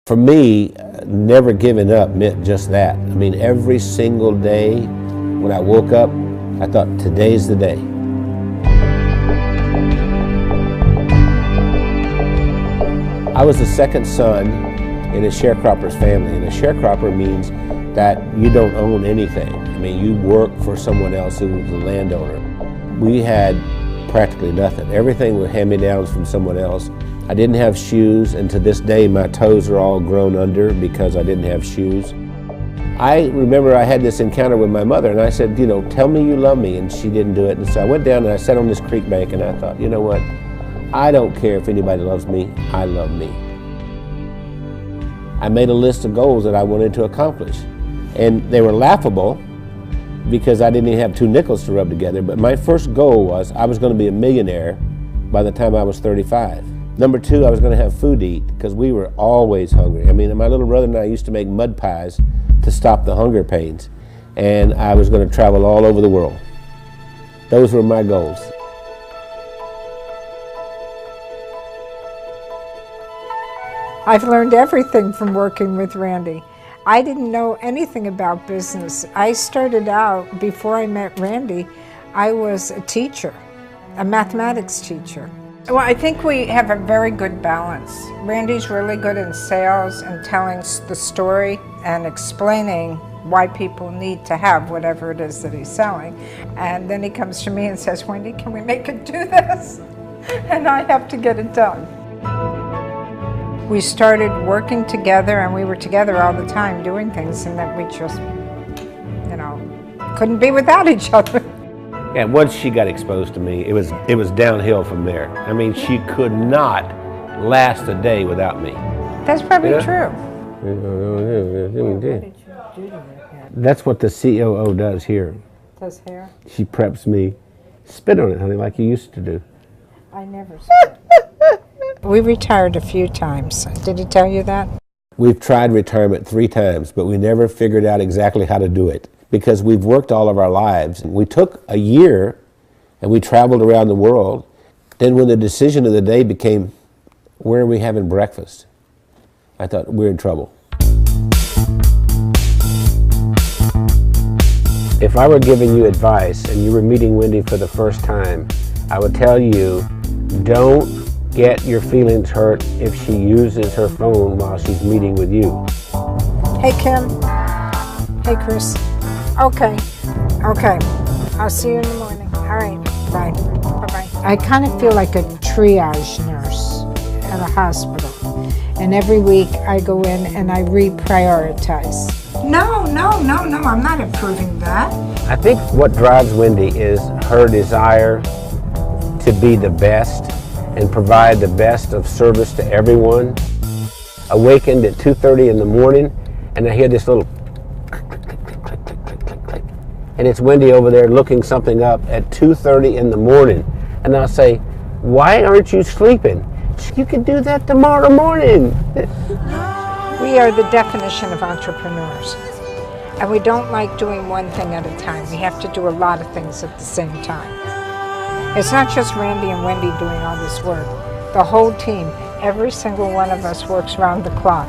For me, never giving up meant just that. I mean, every single day when I woke up, I thought, today's the day. I was the second son in a sharecropper's family, and a sharecropper means that you don't own anything. I mean, you work for someone else who was the landowner. We had practically nothing. Everything was hand-me-downs from someone else. I didn't have shoes, and to this day my toes are all grown under because I didn't have shoes. I remember I had this encounter with my mother, and I said, you know, tell me you love me, and she didn't do it. And so I went down and I sat on this creek bank, and I thought, you know what, I don't care if anybody loves me, I love me. I made a list of goals that I wanted to accomplish, and they were laughable because I didn't even have 2 nickels to rub together, but my first goal was I was going to be a millionaire by the time I was 35. Number 2, I was going to have food to eat because we were always hungry. I mean, my little brother and I used to make mud pies to stop the hunger pains, and I was going to travel all over the world. Those were my goals. I've learned everything from working with Randy. I didn't know anything about business. I started out, before I met Randy, I was a teacher, a mathematics teacher. Well, I think we have a very good balance. Randy's really good in sales and telling the story and explaining why people need to have whatever it is that he's selling. And then he comes to me and says, Wendy, can we make it do this? And I have to get it done. We started working together, and we were together all the time doing things, and that we just, you know, couldn't be without each other. And once she got exposed to me, it was downhill from there. I mean, she could not last a day without me. That's probably true. That's what the COO does here. Does hair? She preps me. Spit on it, honey, like you used to do. I never spit. We retired a few times. Did he tell you that? We've tried retirement 3 times, but we never figured out exactly how to do it because we've worked all of our lives. We took a year and we traveled around the world. Then when the decision of the day became, where are we having breakfast? I thought, we're in trouble. If I were giving you advice and you were meeting Wendy for the first time, I would tell you, don't get your feelings hurt if she uses her phone while she's meeting with you. Hey, Kim. Hey, Chris. Okay. I'll see you in the morning. All right. Bye. Bye-bye. I kind of feel like a triage nurse at a hospital. And every week I go in and I reprioritize. No, I'm not approving that. I think what drives Wendy is her desire to be the best and provide the best of service to everyone. Awakened at 2:30 in the morning, and I hear this little click, click, click, click, click, click, click, click. And it's Wendy over there looking something up at 2:30 in the morning. And I'll say, why aren't you sleeping? You can do that tomorrow morning. We are the definition of entrepreneurs. And we don't like doing one thing at a time. We have to do a lot of things at the same time. It's not just Randy and Wendy doing all this work. The whole team, every single one of us works round the clock.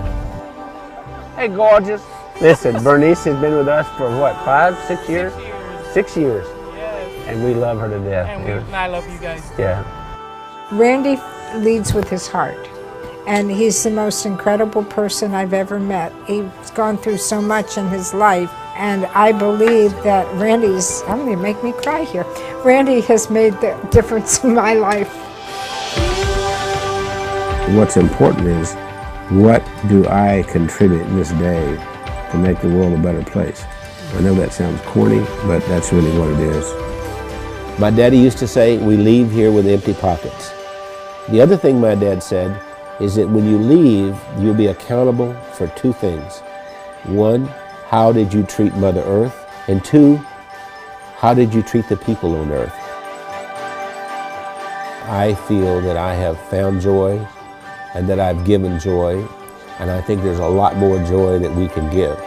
Hey, gorgeous. Listen, Bernice has been with us for what, 5, 6 years? 6 years. Yes. And we love her to death. And I love you guys. Yeah. Randy leads with his heart. And he's the most incredible person I've ever met. He's gone through so much in his life. And I believe that Randy's, I'm going to make me cry here. Randy has made the difference in my life. What's important is, what do I contribute this day to make the world a better place? I know that sounds corny, but that's really what it is. My daddy used to say, we leave here with empty pockets. The other thing my dad said is that when you leave, you'll be accountable for 2 things. 1, how did you treat Mother Earth? And 2, how did you treat the people on Earth? I feel that I have found joy and that I've given joy, and I think there's a lot more joy that we can give.